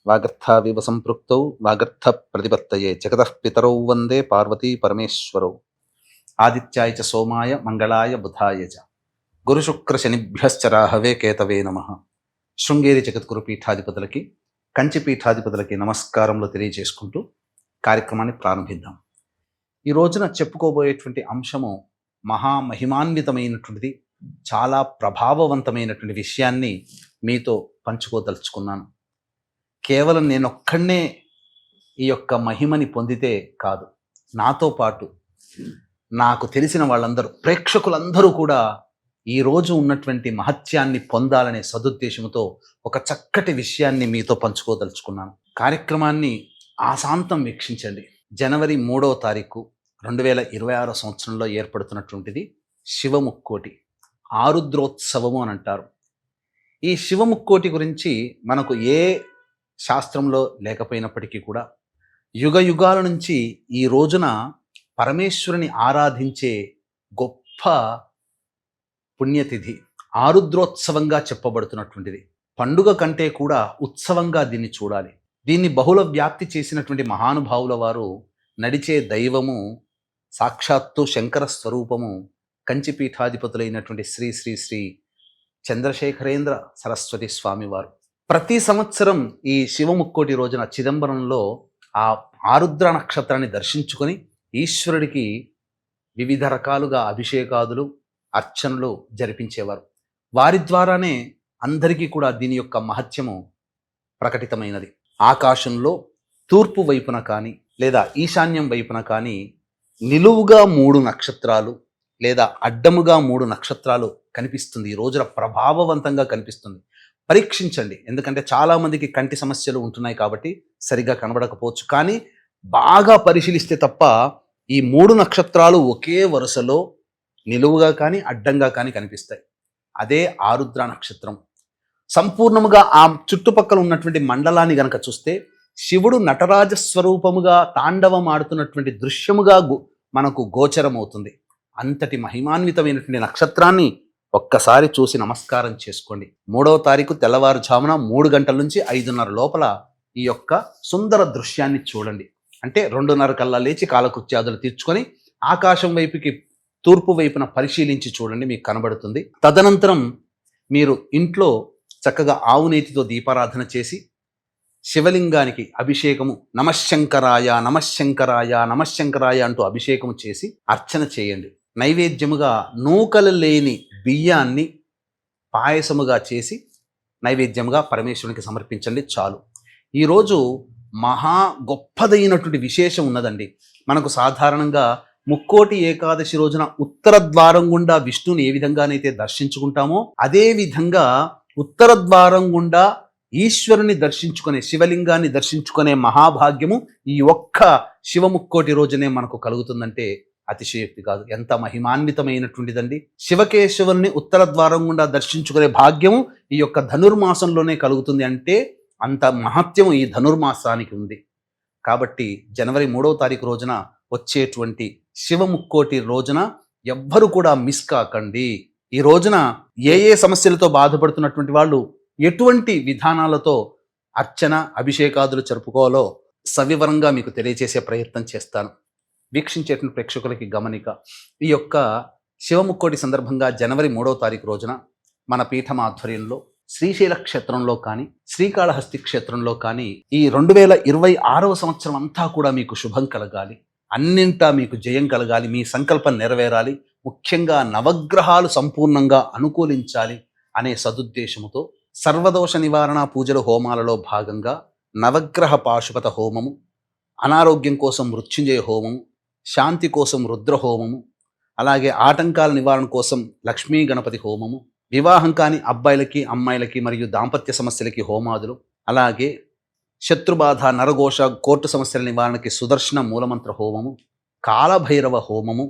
వాగర్థావివ సంపృక్తౌ వాగర్థ ప్రతిపత్తయే జగతః పితరౌ వందే పార్వతీ పరమేశ్వరౌ. ఆదిత్యాయ చ సోమాయ మంగళాయ బుధాయ చ గురుశుక్ర శనిభ్యశ్చ రాహవే కేతవే నమః. శృంగేరి జగద్గురు పీఠాధిపతులకి, కంచి పీఠాధిపతులకి నమస్కారములు తెలియజేసుకుంటూ కార్యక్రమాన్ని ప్రారంభిద్దాం. ఈ రోజున చెప్పుకోబోయేటువంటి అంశము మహామహిమాన్వితమైనటువంటిది, చాలా ప్రభావవంతమైనటువంటి విషయాన్ని మీతో పంచుకోదలుచుకున్నాను. కేవలం నేనొక్కడే ఈ యొక్క మహిమని పొందితే కాదు, నాతో పాటు నాకు తెలిసిన వాళ్ళందరూ, ప్రేక్షకులందరూ కూడా ఈరోజు ఉన్నటువంటి మహత్యాన్ని పొందాలనే సదుద్దేశంతో ఒక చక్కటి విషయాన్ని మీతో పంచుకోదలుచుకున్నాను. కార్యక్రమాన్ని ఆశాంతం వీక్షించండి. జనవరి 3వ తారీఖు 2026 సంవత్సరంలో ఏర్పడుతున్నటువంటిది శివముక్కోటి, ఆరుద్రోత్సవము అని అంటారు. ఈ శివముక్కోటి గురించి మనకు ఏ శాస్త్రంలో లేకపోయినప్పటికీ కూడా యుగ యుగాల నుంచి ఈ రోజున పరమేశ్వరుని ఆరాధించే గొప్ప పుణ్యతిథి, ఆరుద్రోత్సవంగా చెప్పబడుతున్నటువంటిది. పండుగ కంటే కూడా ఉత్సవంగా దీన్ని చూడాలి. దీన్ని బహుళ వ్యాప్తి చేసినటువంటి మహానుభావుల వారు, నడిచే దైవము సాక్షాత్తు శంకర స్వరూపము, కంచి పీఠాధిపతులైనటువంటి శ్రీ శ్రీ శ్రీ చంద్రశేఖరేంద్ర సరస్వతి స్వామివారు ప్రతి సంవత్సరం ఈ శివముక్కోటి రోజున చిదంబరంలో ఆ ఆరుద్ర నక్షత్రాన్ని దర్శించుకొని ఈశ్వరుడికి వివిధ రకాలుగా అభిషేకాదులు, అర్చనలు జరిపించేవారు. వారి ద్వారానే అందరికీ కూడా దీని యొక్క మహత్యము ప్రకటితమైనది. ఆకాశంలో తూర్పు వైపున కానీ లేదా ఈశాన్యం వైపున కానీ నిలువుగా 3 నక్షత్రాలు లేదా అడ్డముగా 3 నక్షత్రాలు కనిపిస్తుంది. ఈ రోజున ప్రభావవంతంగా కనిపిస్తుంది. పరీక్షించండి, ఎందుకంటే చాలామందికి కంటి సమస్యలు ఉంటున్నాయి కాబట్టి సరిగా కనబడకపోవచ్చు. కానీ బాగా పరిశీలిస్తే తప్ప ఈ 3 నక్షత్రాలు ఒకే వరుసలో నిలువుగా కానీ అడ్డంగా కానీ కనిపిస్తాయి. అదే ఆరుద్ర నక్షత్రం. సంపూర్ణముగా ఆ చుట్టుపక్కల ఉన్నటువంటి మండలాన్ని గనక చూస్తే శివుడు నటరాజ స్వరూపముగా తాండవం ఆడుతున్నటువంటి దృశ్యముగా మనకు గోచరమవుతుంది. అంతటి మహిమాన్వితమైనటువంటి నక్షత్రాన్ని ఒక్కసారి చూసి నమస్కారం చేసుకోండి. 3వ తారీఖు తెల్లవారుజామున 3 గంటల నుంచి 5:30 లోపల ఈ యొక్క సుందర దృశ్యాన్ని చూడండి. అంటే 2:30 కల్లా లేచి కాలకృత్యాదులు తీర్చుకొని ఆకాశం వైపుకి తూర్పు వైపున పరిశీలించి చూడండి, మీకు కనబడుతుంది. తదనంతరం మీరు ఇంట్లో చక్కగా ఆవు నేతితో దీపారాధన చేసి శివలింగానికి అభిషేకము, నమశ్శంకరాయ నమశ్శంకరాయ నమశ్శంకరాయ అంటూ అభిషేకము చేసి అర్చన చేయండి. నైవేద్యముగా నూకలు లేని బియ్యాన్ని పాయసముగా చేసి నైవేద్యముగా పరమేశ్వరునికి సమర్పించండి, చాలు. ఈరోజు మహా గొప్పదైనటువంటి విశేషం ఉన్నదండి. మనకు సాధారణంగా ముక్కోటి ఏకాదశి రోజున ఉత్తర ద్వారం గుండా విష్ణుని ఏ విధంగానైతే దర్శించుకుంటామో అదే విధంగా ఉత్తర ద్వారం గుండా ఈశ్వరుని దర్శించుకునే, శివలింగాన్ని దర్శించుకునే మహాభాగ్యము ఈ ఒక్క శివముక్కోటి రోజునే మనకు కలుగుతుందంటే అతిశయోక్తి కాదు. ఎంత మహిమాన్వితమైనటువంటిదండి. శివకేశవుని ఉత్తర ద్వారం గుండా దర్శించుకునే భాగ్యము ఈ యొక్క ధనుర్మాసంలోనే కలుగుతుంది అంటే అంత మహత్యము ఈ ధనుర్మాసానికి ఉంది. కాబట్టి జనవరి 3వ తారీఖు రోజున వచ్చేటువంటి శివముక్కోటి రోజున ఎవ్వరు కూడా మిస్ కాకండి. ఈ రోజున ఏ సమస్యలతో బాధపడుతున్నటువంటి వాళ్ళు ఎటువంటి విధానాలతో అర్చన, అభిషేకాదులు జరుపుకోవాలో సవివరంగా మీకు తెలియజేసే ప్రయత్నం చేస్తాను. వీక్షించేటువంటి ప్రేక్షకులకి గమనిక, ఈ యొక్క శివముక్కోటి సందర్భంగా జనవరి 3వ తారీఖు రోజున మన పీఠం ఆధ్వర్యంలో శ్రీశైల క్షేత్రంలో కానీ, శ్రీకాళహస్తి క్షేత్రంలో కానీ ఈ 2026వ సంవత్సరం అంతా కూడా మీకు శుభం కలగాలి, అన్నింటా మీకు జయం కలగాలి, మీ సంకల్పం నెరవేరాలి, ముఖ్యంగా నవగ్రహాలు సంపూర్ణంగా అనుకూలించాలి అనే సదుద్దేశముతో సర్వదోష నివారణ పూజల హోమాలలో భాగంగా నవగ్రహ పాశుపత హోమము, అనారోగ్యం కోసం మృత్యుంజయ హోమము, శాంతి కోసం రుద్ర హోమము, అలాగే ఆటంకాల నివారణ కోసం లక్ష్మీ గణపతి హోమము, వివాహం కాని అబ్బాయిలకి, అమ్మాయిలకి మరియు దాంపత్య సమస్యలకి హోమాదులు, అలాగే శత్రుబాధ, నరఘోష, కోర్టు సమస్యల నివారణకి సుదర్శన మూలమంత్ర హోమము, కాలభైరవ హోమము,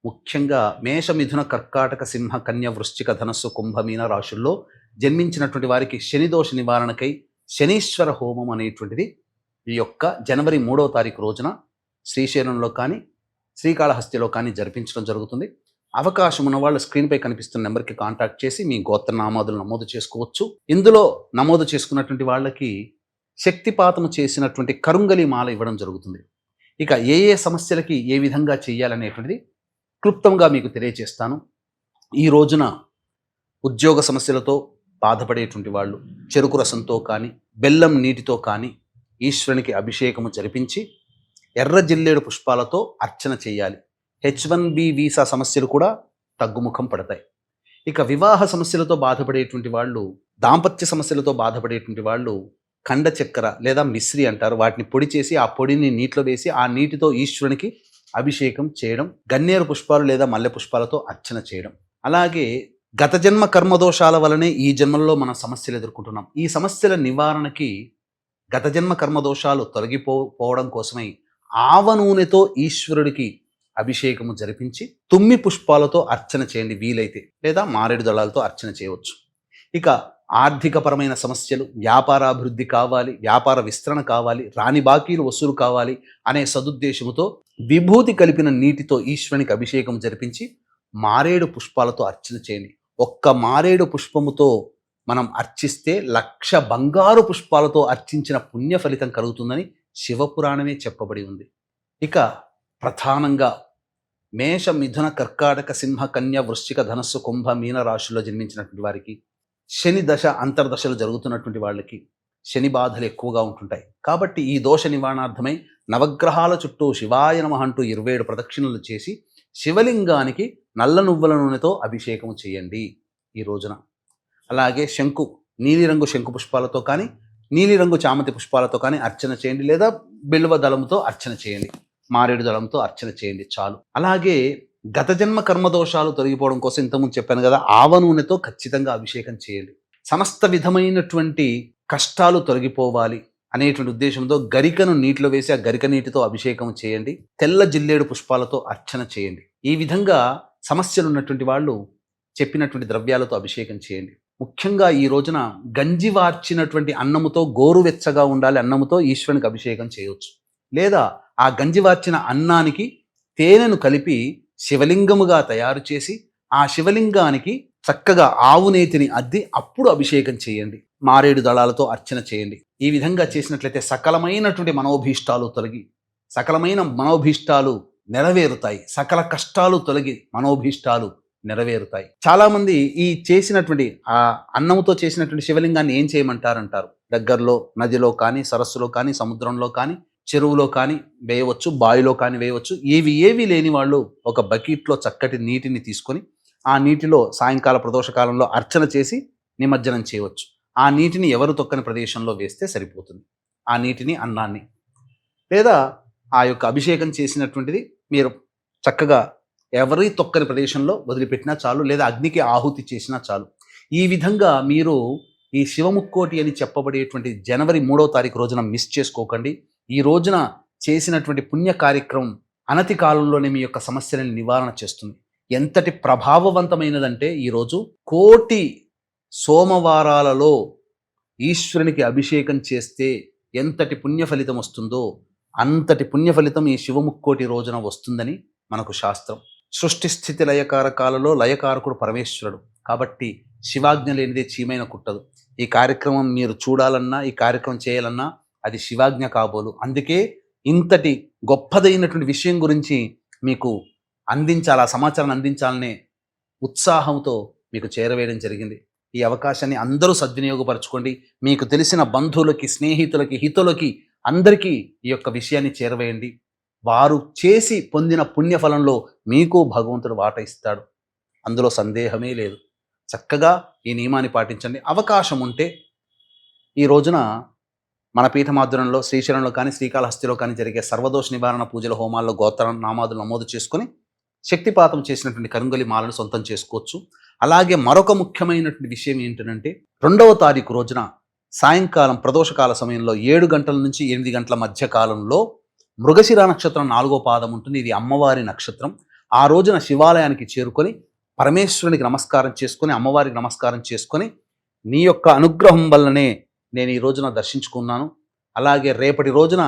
ముఖ్యంగా మేష, మిథున, కర్కాటక, సింహ, కన్య, వృశ్చిక, ధనస్సు, కుంభమీన రాశుల్లో జన్మించినటువంటి వారికి శనిదోష నివారణకై శనీశ్వర హోమం అనేటువంటిది ఈ యొక్క జనవరి 3వ తారీఖు రోజున శ్రీశైలంలో కానీ శ్రీకాళహస్తిలో కానీ జరిపించడం జరుగుతుంది. అవకాశం ఉన్న వాళ్ళు స్క్రీన్పై కనిపిస్తున్న నెంబర్కి కాంటాక్ట్ చేసి మీ గోత్రనామాదులు నమోదు చేసుకోవచ్చు. ఇందులో నమోదు చేసుకున్నటువంటి వాళ్ళకి శక్తిపాతము చేసినటువంటి కరుంగలి మాల ఇవ్వడం జరుగుతుంది. ఇక ఏ ఏ సమస్యలకి ఏ విధంగా చేయాలనేటువంటిది క్లుప్తంగా మీకు తెలియజేస్తాను. ఈ రోజున ఉద్యోగ సమస్యలతో బాధపడేటువంటి వాళ్ళు చెరుకు రసంతో కానీ బెల్లం నీటితో కానీ ఈశ్వరునికి అభిషేకము జరిపించి ఎర్ర జిల్లేడు పుష్పాలతో అర్చన చేయాలి. H1B వీసా సమస్యలు కూడా తగ్గుముఖం పడతాయి. ఇక వివాహ సమస్యలతో బాధపడేటువంటి వాళ్ళు, దాంపత్య సమస్యలతో బాధపడేటువంటి వాళ్ళు ఖండ చక్కెర లేదా మిశ్రి అంటారు, వాటిని పొడి చేసి ఆ పొడిని నీటిలో వేసి ఆ నీటితో ఈశ్వరునికి అభిషేకం చేయడం, గన్నేరు పుష్పాలు లేదా మల్లె పుష్పాలతో అర్చన చేయడం. అలాగే గత జన్మ కర్మదోషాల వలనే ఈ జన్మల్లో మనం సమస్యలు ఎదుర్కొంటున్నాం. ఈ సమస్యల నివారణకి గత జన్మ కర్మదోషాలు తొలగిపోవడం కోసమై ఆవ నూనెతో ఈశ్వరుడికి అభిషేకము జరిపించి తుమ్మి పుష్పాలతో అర్చన చేయండి వీలైతే, లేదా మారేడు దళాలతో అర్చన చేయవచ్చు. ఇక ఆర్థికపరమైన సమస్యలు, వ్యాపారాభివృద్ధి కావాలి, వ్యాపార విస్తరణ కావాలి, రాని బాకీలు వసూలు కావాలి అనే సదుద్దేశముతో విభూతి కలిపిన నీటితో ఈశ్వరునికి అభిషేకం జరిపించి మారేడు పుష్పాలతో అర్చన చేయండి. ఒక్క మారేడు పుష్పముతో మనం అర్చిస్తే 1,00,000 బంగారు పుష్పాలతో అర్చించిన పుణ్య ఫలితం కలుగుతుందని శివపురాణమే చెప్పబడి ఉంది. ఇక ప్రధానంగా మేష, మిథున, కర్కాటక, సింహ, కన్య, వృశ్చిక, ధనస్సు, కుంభ, మీన రాశుల్లో జన్మించినటువంటి వారికి శని దశ అంతర్దశలు జరుగుతున్నటువంటి వాళ్ళకి శని బాధలు ఎక్కువగా ఉంటుంటాయి. కాబట్టి ఈ దోష నివారణార్థమై నవగ్రహాల చుట్టూ శివాయ నమః అంటూ 27 ప్రదక్షిణలు చేసి శివలింగానికి నల్ల నువ్వుల నూనెతో అభిషేకం చేయండి ఈ రోజున. అలాగే నీలిరంగు శంకు పుష్పాలతో కానీ నీలిరంగు చామంతి పుష్పాలతో కానీ అర్చన చేయండి, లేదా బిల్వ దళంతో అర్చన చేయండి, మారేడు దళంతో అర్చన చేయండి చాలు. అలాగే గత జన్మ కర్మదోషాలు తొలగిపోవడం కోసం ఇంతకుముందు చెప్పాను కదా, ఆవ నూనెతో ఖచ్చితంగా అభిషేకం చేయండి. సమస్త విధమైనటువంటి కష్టాలు తొలగిపోవాలి అనేటువంటి ఉద్దేశంతో గరికను నీటిలో వేసి ఆ గరిక నీటితో అభిషేకం చేయండి. తెల్ల జిల్లేడు పుష్పాలతో అర్చన చేయండి. ఈ విధంగా సమస్యలు ఉన్నటువంటి వాళ్ళు చెప్పినటువంటి ద్రవ్యాలతో అభిషేకం చేయండి. ముఖ్యంగా ఈ రోజున గంజి వార్చినటువంటి అన్నముతో, గోరువెచ్చగా ఉండాలి అన్నముతో ఈశ్వరునికి అభిషేకం చేయవచ్చు. లేదా ఆ గంజి వార్చిన అన్నానికి తేనెను కలిపి శివలింగముగా తయారు చేసి ఆ శివలింగానికి చక్కగా ఆవు నేతిని అద్ది అప్పుడు అభిషేకం చేయండి. మారేడు దళాలతో అర్చన చేయండి. ఈ విధంగా చేసినట్లయితే సకలమైనటువంటి మనోభీష్టాలు తొలగి సకలమైన మనోభీష్టాలు నెరవేరుతాయి. సకల కష్టాలు తొలగి మనోభీష్టాలు నెరవేరుతాయి. చాలామంది ఈ చేసినటువంటి ఆ అన్నముతో చేసినటువంటి శివలింగాన్ని ఏం చేయమంటారంటారు. దగ్గరలో నదిలో కానీ, సరస్సులో కానీ, సముద్రంలో కానీ, చెరువులో కానీ వేయవచ్చు, బావిలో కానీ వేయవచ్చు. ఏవి లేని వాళ్ళు ఒక బకెట్లో చక్కటి నీటిని తీసుకొని ఆ నీటిలో సాయంకాల ప్రదోషకాలంలో అర్చన చేసి నిమజ్జనం చేయవచ్చు. ఆ నీటిని ఎవరు తొక్కని ప్రదేశంలో వేస్తే సరిపోతుంది. ఆ నీటిని, అన్నాన్ని, లేదా ఆ యొక్క అభిషేకం చేసినటువంటిది మీరు చక్కగా ఎవరి తొక్కని ప్రదేశంలో వదిలిపెట్టినా చాలు, లేదా అగ్నికి ఆహుతి చేసినా చాలు. ఈ విధంగా మీరు ఈ శివముక్కోటి అని చెప్పబడేటువంటి జనవరి 3వ తారీఖు రోజున మిస్ చేసుకోకండి. ఈ రోజున చేసినటువంటి పుణ్య కార్యక్రమం అనతి కాలంలోనే మీ యొక్క సమస్యలను నివారణ చేస్తుంది. ఎంతటి ప్రభావవంతమైనదంటే ఈరోజు 1,000,000 సోమవారాలలో ఈశ్వరునికి అభిషేకం చేస్తే ఎంతటి పుణ్య ఫలితం వస్తుందో అంతటి పుణ్య ఫలితం ఈ శివముక్కోటి రోజున వస్తుందని మనకు శాస్త్రం. సృష్టి స్థితి లయకారకాలలో లయకారకుడు పరమేశ్వరుడు. కాబట్టి శివాజ్ఞ లేనిదే చీమైన కుట్టదు. ఈ కార్యక్రమం మీరు చూడాలన్నా, ఈ కార్యక్రమం చేయాలన్నా అది శివాజ్ఞ కాబోలు. అందుకే ఇంతటి గొప్పదైనటువంటి విషయం గురించి మీకు అందించాలి, ఆ సమాచారాన్ని అందించాలనే ఉత్సాహంతో మీకు చేరవేయడం జరిగింది. ఈ అవకాశాన్ని అందరూ సద్వినియోగపరచుకోండి. మీకు తెలిసిన బంధువులకి, స్నేహితులకి, హితులకి అందరికీ ఈ యొక్క విషయాన్ని చేరవేయండి. వారు చేసి పొందిన పుణ్యఫలంలో మీకు భగవంతుడు వాట ఇస్తాడు, అందులో సందేహమే లేదు. చక్కగా ఈ నియమాన్ని పాటించండి. అవకాశం ఉంటే ఈ రోజున మన పీఠమాధ్వర్యంలో శ్రీశైలంలో కానీ, శ్రీకాళహస్తిలో కానీ జరిగే సర్వదోష నివారణ పూజల హోమాల్లో గోత్ర నామాదులు నమోదు చేసుకొని శక్తిపాతం చేసినటువంటి కరుంగలి మాలను సొంతం చేసుకోవచ్చు. అలాగే మరొక ముఖ్యమైనటువంటి విషయం ఏంటంటే 2వ తారీఖు రోజున సాయంకాలం ప్రదోషకాల సమయంలో 7 గంటల నుంచి 8 గంటల మధ్య కాలంలో మృగశిర నక్షత్రం 4వ పాదం ఉంటుంది. ఇది అమ్మవారి నక్షత్రం. ఆ రోజున శివాలయానికి చేరుకొని పరమేశ్వరునికి నమస్కారం చేసుకొని, అమ్మవారికి నమస్కారం చేసుకొని, నీ యొక్క అనుగ్రహం వల్లనే నేను ఈ రోజున దర్శించుకున్నాను, అలాగే రేపటి రోజున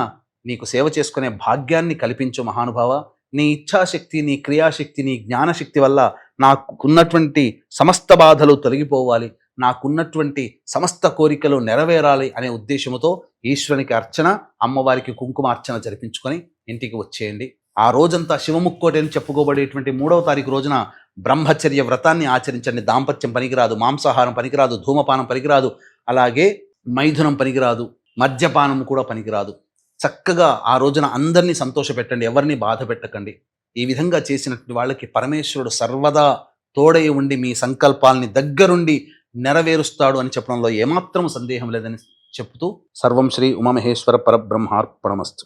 నీకు సేవ చేసుకునే భాగ్యాన్ని కల్పించు మహానుభావ. నీ ఇచ్ఛాశక్తి, నీ క్రియాశక్తి, నీ జ్ఞానశక్తి వల్ల నాకున్నటువంటి సమస్త బాధలు తొలగిపోవాలి, నాకున్నటువంటి సమస్త కోరికలు నెరవేరాలి అనే ఉద్దేశంతో ఈశ్వరునికి అర్చన, అమ్మవారికి కుంకుమ అర్చన జరిపించుకొని ఇంటికి వచ్చేయండి. ఆ రోజంతా శివముక్కోటి అని చెప్పుకోబడేటువంటి 3వ తారీఖు రోజున బ్రహ్మచర్య వ్రతాన్ని ఆచరించండి. దాంపత్యం పనికిరాదు, మాంసాహారం పనికిరాదు, ధూమపానం పనికిరాదు, అలాగే మైథునం పనికిరాదు, మద్యపానం కూడా పనికిరాదు. చక్కగా ఆ రోజున అందరినీ సంతోషపెట్టండి, ఎవరిని బాధ పెట్టకండి. ఈ విధంగా చేసినటువంటి వాళ్ళకి పరమేశ్వరుడు సర్వదా తోడై ఉండి మీ సంకల్పాల్ని దగ్గరుండి నెరవేరుస్తాడు అని చెప్పడంలో ఏమాత్రం సందేహం లేదని చెప్తూ సర్వం శ్రీ ఉమామహేశ్వర పరబ్రహ్మార్పణమస్తు.